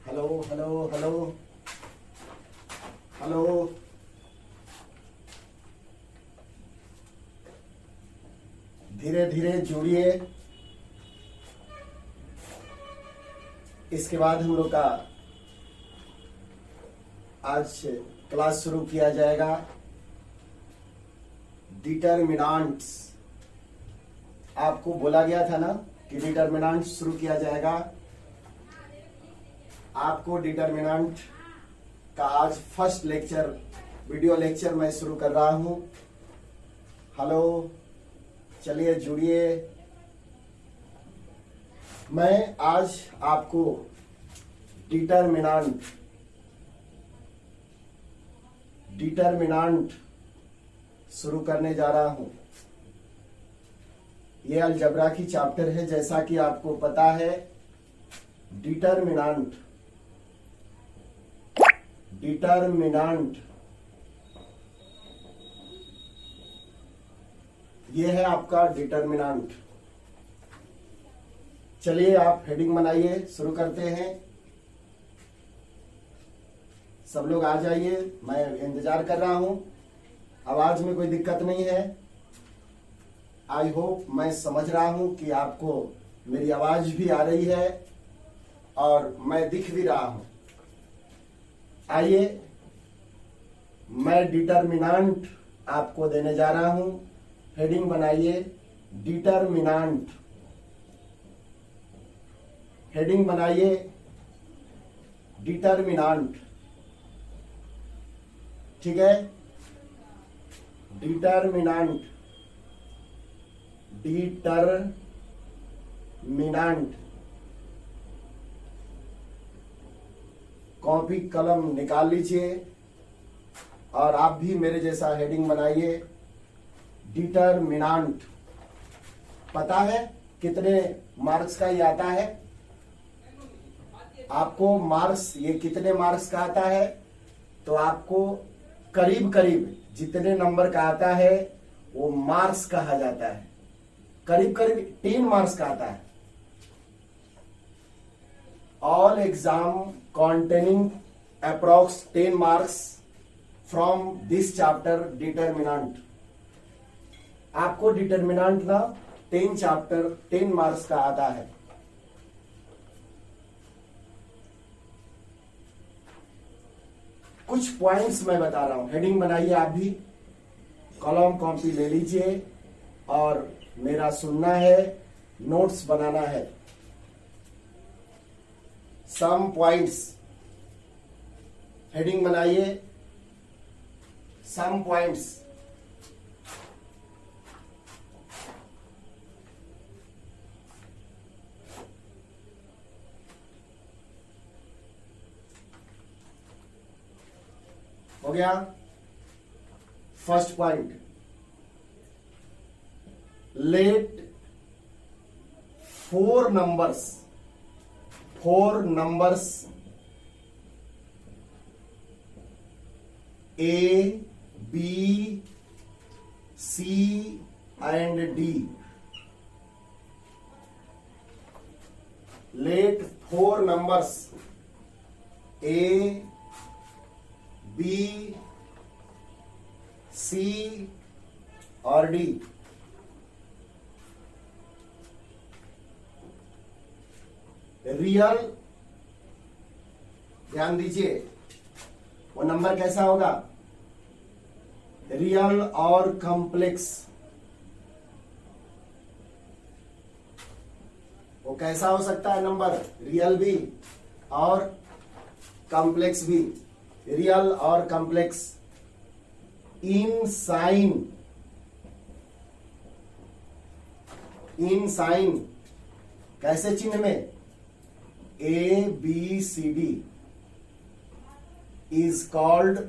Hello hello hello hello. धीरे धीरे जुड़िए। इसके बाद हम लोग का आज क्लास शुरू किया जाएगा। डिटर्मिनांट्स, आपको बोला गया था ना कि डिटर्मिनांट्स शुरू किया जाएगा। आपको डिटर्मिनांट का आज फर्स्ट लेक्चर, वीडियो लेक्चर मैं शुरू कर रहा हूं। हेलो, चलिए जुड़िए। मैं आज आपको डिटर्मिनांट शुरू करने जा रहा हूं। ये अलजबरा की चैप्टर है। जैसा कि आपको पता है, डिटर्मिनांट ये है आपका डिटर्मिनांट। चलिए आप हेडिंग बनाइए, शुरू करते हैं। सब लोग आ जाइए, मैं इंतजार कर रहा हूं। आवाज में कोई दिक्कत नहीं है। आई होप, मैं समझ रहा हूं कि आपको मेरी आवाज भी आ रही है और मैं दिख भी रहा हूं। आइए, मैं डिटर्मिनांट आपको देने जा रहा हूं। हेडिंग बनाइए, डिटर्मिनांट। हेडिंग बनाइए, डिटर्मिनांट। ठीक है, डिटर्मिनांट। कॉपी कलम निकाल लीजिए और आप भी मेरे जैसा हेडिंग बनाइए, डिटर्मिनांट। पता है कितने मार्क्स का ये आता है? आपको मार्क्स, ये कितने मार्क्स का आता है? तो आपको करीब करीब जितने नंबर का आता है वो मार्क्स कहा जाता है। करीब करीब 10 मार्क्स का आता है। All exam containing approx 10 marks from this chapter determinant। आपको डिटर्मिनांट ना 10 चैप्टर 10 मार्क्स का आता है। कुछ पॉइंट्स मैं बता रहा हूं। हेडिंग बनाइए, आप भी कॉलम कॉपी ले लीजिए और मेरा सुनना है, नोट्स बनाना है। सम पॉइंट्स, हेडिंग बनाइए, सम पॉइंट्स। हो गया? First point, let four numbers A, B, C and D। Let 4 numbers A, B, C और D रियल, ध्यान दीजिए, वो नंबर कैसा होगा? रियल और कॉम्प्लेक्स। वो कैसा हो सकता है नंबर? रियल भी और कॉम्प्लेक्स भी। रियल और कॉम्प्लेक्स। इन साइन, कैसे चिन्ह में? A, B, C, D is called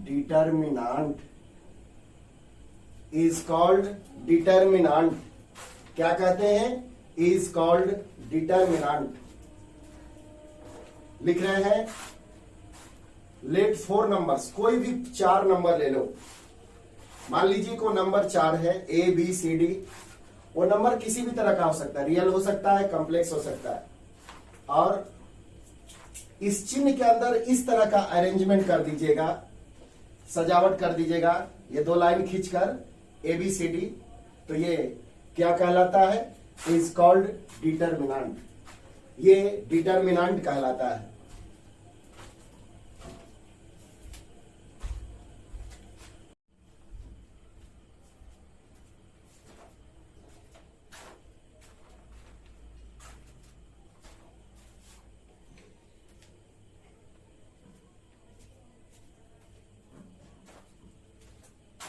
determinant। क्या कहते हैं? is called determinant। लिख रहे हैं, लेट 4 नंबर्स, कोई भी 4 नंबर ले लो। मान लीजिए को नंबर 4 है, A, B, C, D वो नंबर किसी भी तरह का हो सकता है, रियल हो सकता है, कॉम्प्लेक्स हो सकता है। और इस चिन्ह के अंदर इस तरह का अरेंजमेंट कर दीजिएगा, सजावट कर दीजिएगा, ये 2 लाइन खींचकर ABCD। तो ये क्या कहलाता है? Is called determinant. ये डिटर्मिनेंट कहलाता है।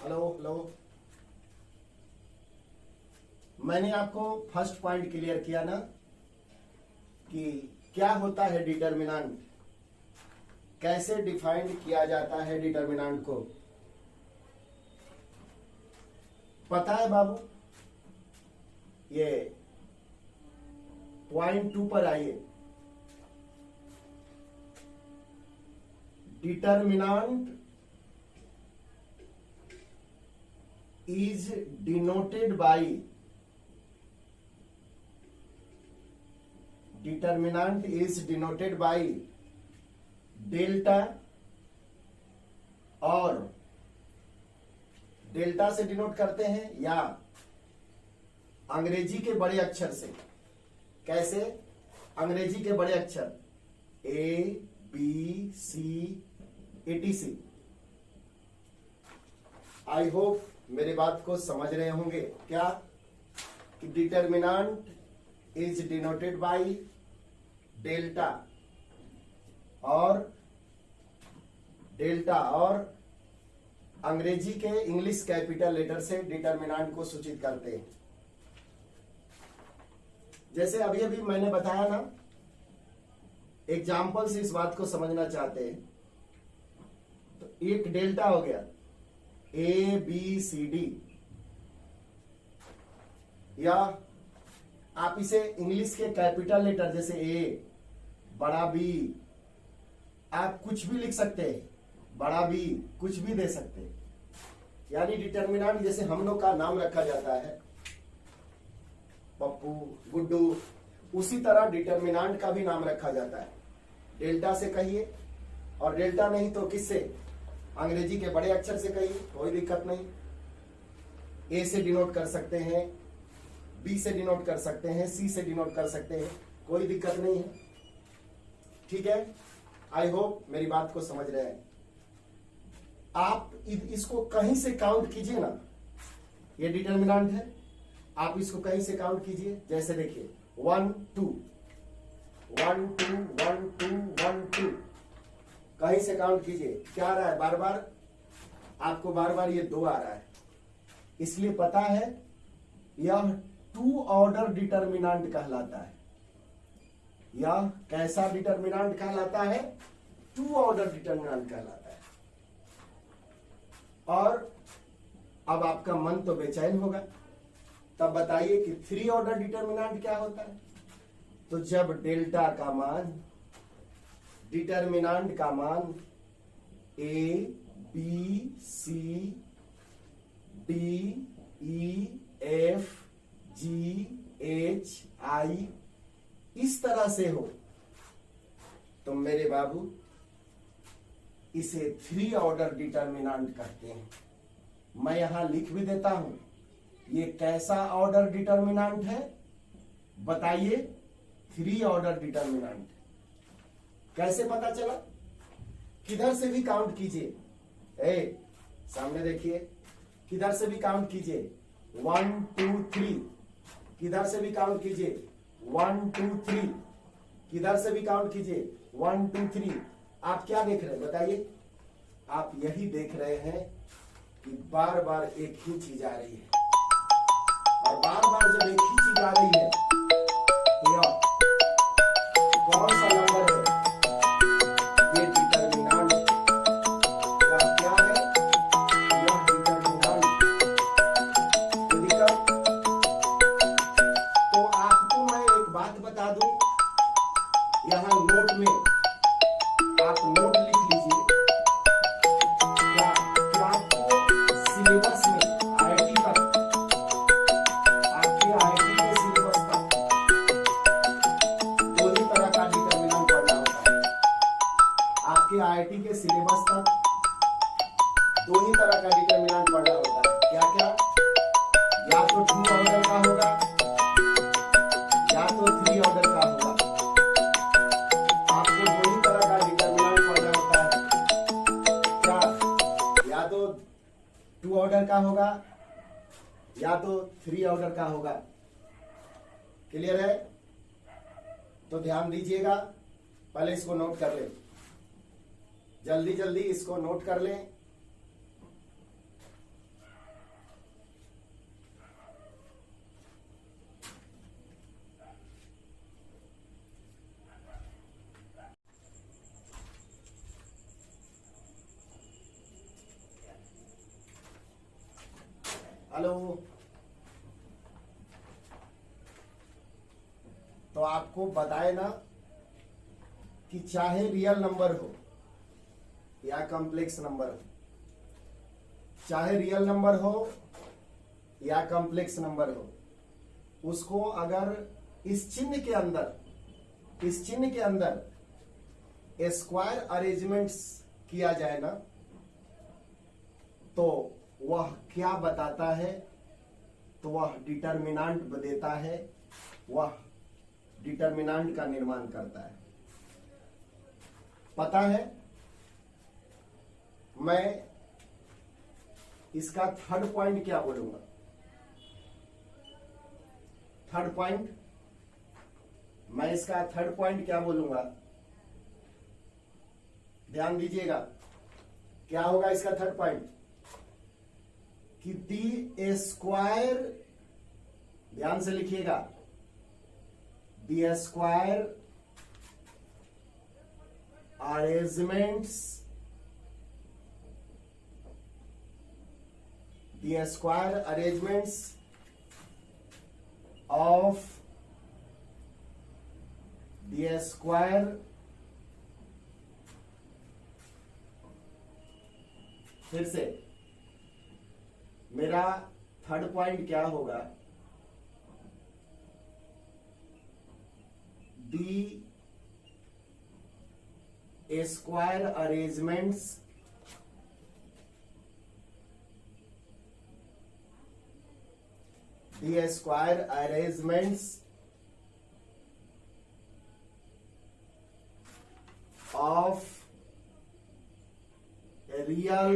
हेलो हेलो, मैंने आपको फर्स्ट पॉइंट क्लियर किया ना कि क्या होता है डिटर्मिनेंट, कैसे डिफाइंड किया जाता है डिटर्मिनेंट को। पता है बाबू? ये पॉइंट 2 पर आइए। Determinant is denoted by, determinant is denoted by delta, और डेल्टा से डिनोट करते हैं या अंग्रेजी के बड़े अक्षर से। कैसे? अंग्रेजी के बड़े अक्षर ABC etc। आई होप मेरी बात को समझ रहे होंगे। क्या? कि determinant is denoted by delta, और डेल्टा और अंग्रेजी के इंग्लिश कैपिटल लेटर से डिटर्मिनेंट को सूचित करते हैं। जैसे अभी अभी मैंने बताया ना, एग्जाम्पल से इस बात को समझना चाहते हैं। तो एक डेल्टा हो गया ABCD, या आप इसे इंग्लिश के कैपिटल लेटर जैसे A, बड़ा B, आप कुछ भी लिख सकते हैं, बड़ा B कुछ भी दे सकते हैं। यानी डिटर्मिनेंट जैसे हम लोग का नाम रखा जाता है पप्पू, गुड्डू, उसी तरह डिटर्मिनेंट का भी नाम रखा जाता है। डेल्टा से कहिए, और डेल्टा नहीं तो किससे? अंग्रेजी के बड़े अक्षर से कहिए, कोई दिक्कत नहीं। A से डिनोट कर सकते हैं, B से डिनोट कर सकते हैं, C से डिनोट कर सकते हैं, कोई दिक्कत नहीं है। ठीक है? आई होप मेरी बात को समझ रहे हैं। आप इसको कहीं से काउंट कीजिए ना, ये डिटर्मिनेंट है, आप इसको कहीं से काउंट कीजिए। जैसे देखिए 1 2 1 2 1 2 1 2, कहीं से काउंट कीजिए। क्या आ रहा है? बार बार आपको बार बार ये 2 आ रहा है, इसलिए पता है यह 2 ऑर्डर डिटर्मिनेंट कहलाता है। यह कैसा डिटर्मिनेंट कहलाता है? 2 ऑर्डर डिटर्मिनेंट कहलाता है। और अब आपका मन तो बेचैन होगा, तब बताइए कि 3 ऑर्डर डिटर्मिनेंट क्या होता है? तो जब डेल्टा का मान, डिटर्मिनेंट का मान ABCDEFGHI इस तरह से हो, तो मेरे बाबू इसे 3 ऑर्डर डिटर्मिनेंट कहते हैं। मैं यहां लिख भी देता हूं, ये कैसा ऑर्डर डिटर्मिनेंट है? बताइए। 3 ऑर्डर डिटर्मिनेंट। कैसे पता चला? किधर से भी काउंट कीजिए, सामने देखिए, किधर से भी काउंट कीजिए 1 2 3, किधर से भी काउंट कीजिए 1 2 3, किधर से भी काउंट कीजिए 1 2 3। आप क्या देख रहे हैं बताइए? आप यही देख रहे हैं कि बार बार एक ही चीज आ रही है, और बार बार जब एक ही चीज आ रही है तो यह कौन सा नंबर है? ये डिटर्मिनेंट का क्या है? यह डिटर्मिनेंट। तो आपको मैं एक बात बता दूं, यहां नोट में आप नोट लिख लीजिए। क्या आपको सिलेबस में आईटी तक आपके तरह का डिटरमिनेंट पढ़ना होता है। क्या क्या? या तो 2 ऑर्डर का होगा या तो 3 ऑर्डर का होगा। आपको 2 ही तरह का डिटरमिनेंट पढ़ना होता है। क्या? या तो 2 ऑर्डर का होगा या तो 3 ऑर्डर का होगा। क्लियर है? तो ध्यान दीजिएगा, पहले इसको नोट कर लें, जल्दी जल्दी इसको नोट कर लें। हेलो, तो आपको बताए ना कि चाहे रियल नंबर हो या कॉम्प्लेक्स नंबर हो, चाहे रियल नंबर हो या कॉम्प्लेक्स नंबर हो, उसको अगर इस चिन्ह के अंदर स्क्वायर अरेंजमेंट्स किया जाए ना, तो वह क्या बताता है? तो वह डिटरमिनेंट देता है, वह डिटरमिनेंट का निर्माण करता है। पता है, मैं इसका थर्ड पॉइंट क्या बोलूंगा? थर्ड पॉइंट, मैं इसका थर्ड पॉइंट क्या बोलूंगा? ध्यान दीजिएगा, क्या होगा इसका थर्ड पॉइंट? कि दी स्क्वायर, ध्यान से लिखिएगा, दी square arrangements, the square arrangements of the square फिर से मेरा थर्ड पॉइंट क्या होगा? The square arrangements of real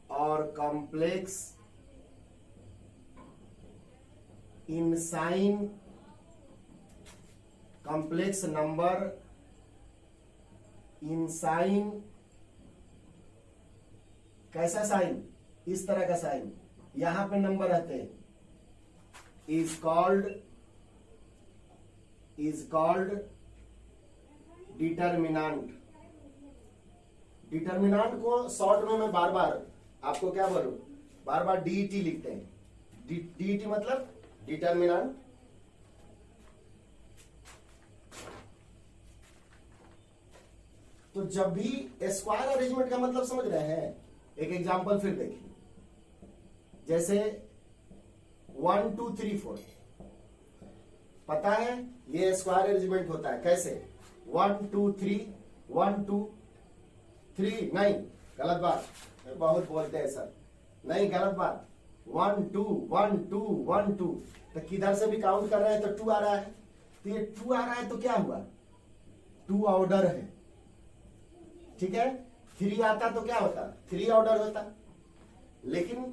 or complex in sign complex number in sign, कैसा साइन? इस तरह का साइन, यहां पे नंबर रहते हैं, इज कॉल्ड डिटरमिनेंट। डिटरमिनेंट को शॉर्ट में मैं बार बार आपको क्या बोलूं, बार बार डीटी लिखते हैं। डीटी मतलब डिटरमिनेंट। तो जब भी स्क्वायर अरेंजमेंट का मतलब समझ रहे हैं, एक एग्जांपल फिर देखिए, जैसे 1 2 3 4, पता है ये स्क्वायर अरेंजमेंट होता है कैसे? 1 2 3 1 2 3, नहीं गलत बात, बहुत बोलते हैं सर, नहीं गलत बात। 1 2 1 2 1 2, तो किधर से भी काउंट कर रहे हैं तो 2 आ रहा है, तो ये 2 आ रहा है तो क्या हुआ? 2 ऑर्डर है, ठीक है। 3 आता तो क्या होता? 3 ऑर्डर होता। लेकिन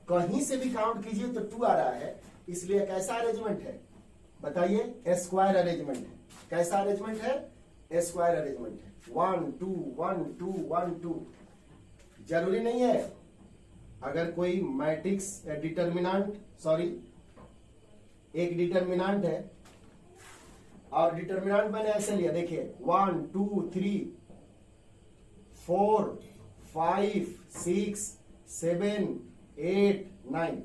कहीं से भी काउंट कीजिए तो 2 आ रहा है, इसलिए कैसा अरेंजमेंट है बताइए? स्क्वायर अरेंजमेंट है। कैसा अरेंजमेंट है? स्क्वायर अरेंजमेंट है। 1 2 1 2 1 2। जरूरी नहीं है अगर कोई मैट्रिक्स डिटरमिनेंट, सॉरी एक डिटरमिनेंट है और डिटरमिनेंट मैंने ऐसे लिया, देखिए 1 2 3 4 5 6 7 8 9,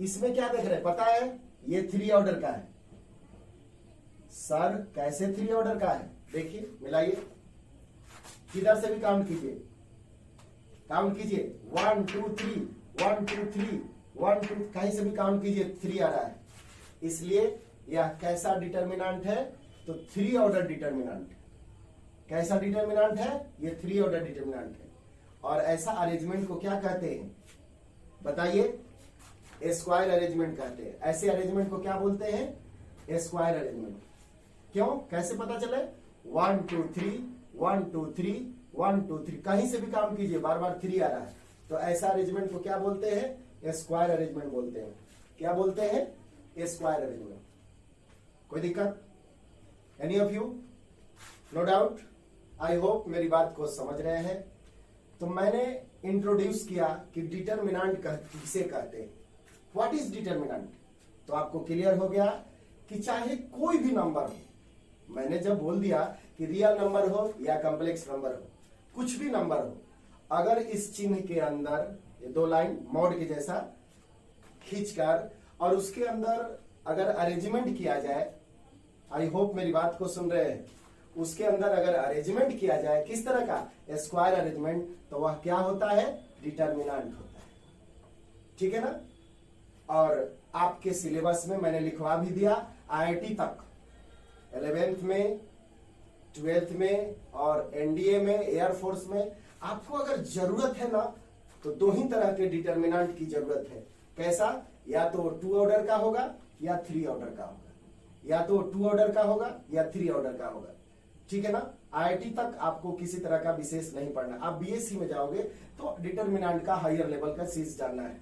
इसमें क्या देख रहे हैं पता है? ये 3 ऑर्डर का है। सर कैसे 3 ऑर्डर का है? देखिए मिलाइए, किधर से भी काउंट कीजिए, काउंट कीजिए 1 2 3 1 2 3 1 2, कहीं से भी काउंट कीजिए 3 आ रहा है। इसलिए यह कैसा डिटरमिनेंट है? तो 3 ऑर्डर डिटरमिनेंट। कैसा डिटरमिनेंट है? ये 3 ऑर्डर डिटरमिनेंट है। और ऐसा अरेंजमेंट को क्या कहते हैं बताइए? स्क्वायर अरेंजमेंट कहते हैं। ऐसे अरेंजमेंट को क्या बोलते हैं? Square arrangement. क्यों? कैसे पता चले? 1 2 3 1 2 3 1 2 3, कहीं से भी काम कीजिए, बार बार 3 आ रहा है, तो ऐसा अरेंजमेंट को क्या बोलते हैं? स्क्वायर अरेंजमेंट बोलते हैं। क्या बोलते हैं? Square arrangement. कोई दिक्कत? Any of you? No doubt? I hope मेरी बात को समझ रहे हैं। तो मैंने इंट्रोड्यूस किया कि डिटरमिनेंट किसे कहते हैं, व्हाट इज डिटरमिनेंट। तो आपको क्लियर हो गया कि चाहे कोई भी नंबर हो, मैंने जब बोल दिया कि रियल नंबर हो या कॉम्प्लेक्स नंबर हो, कुछ भी नंबर हो, अगर इस चिन्ह के अंदर ये 2 लाइन मोड के जैसा खींचकर और उसके अंदर अगर अरेंजमेंट किया जाए, आई होप मेरी बात को सुन रहे हैं, उसके अंदर अगर अरेंजमेंट किया जाए किस तरह का? स्क्वायर अरेंजमेंट, तो वह क्या होता है? डिटरमिनेंट होता है। ठीक है ना? और आपके सिलेबस में मैंने लिखवा भी दिया, आईआईटी तक 11th में 12th में और एनडीए में, एयरफोर्स में, आपको अगर जरूरत है ना तो 2 ही तरह के डिटरमिनेंट की जरूरत है। कैसा? या तो 2 ऑर्डर का होगा या 3 ऑर्डर का होगा, या तो 2 ऑर्डर का होगा या 3 ऑर्डर का होगा। ठीक है ना? आईआईटी तक आपको किसी तरह का विशेष नहीं पढ़ना। आप बीएससी में जाओगे तो डिटरमिनेंट का हायर लेवल का चीज जानना है।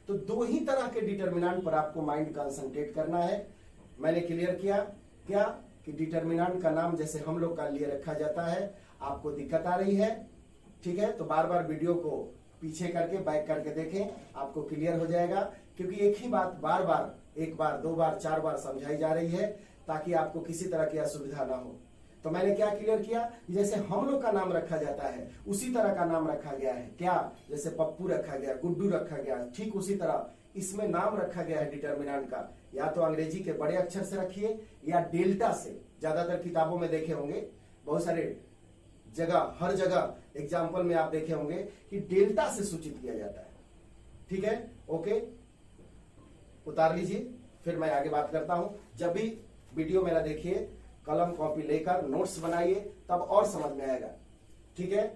तो 2 ही तरह के डिटरमिनेंट पर आपको माइंड कंसंट्रेट करना है। मैंने क्लियर किया क्या कि डिटरमिनेंट का नाम जैसे हम लोग का लिए रखा जाता है। आपको दिक्कत आ रही है? ठीक है, तो बार बार वीडियो को पीछे करके बैक करके देखें, आपको क्लियर हो जाएगा। क्योंकि एक ही बात बार बार, 1 बार 2 बार 4 बार समझाई जा रही है ताकि आपको किसी तरह की असुविधा ना हो। तो मैंने क्या क्लियर किया, जैसे हम लोग का नाम रखा जाता है उसी तरह का नाम रखा गया है। क्या? जैसे पप्पू रखा गया, गुड्डू रखा गया, ठीक उसी तरह इसमें नाम रखा गया है डिटरमिनेंट का। या तो अंग्रेजी के बड़े अक्षर से रखिए या डेल्टा से। ज्यादातर किताबों में देखे होंगे, बहुत सारे जगह, हर जगह एग्जाम्पल में आप देखे होंगे कि डेल्टा से सूचित किया जाता है। ठीक है, ओके, उतार लीजिए, फिर मैं आगे बात करता हूं। जब भी वीडियो मेरा देखिए, कलम कॉपी लेकर नोट्स बनाइए, तब और समझ में आएगा। ठीक है।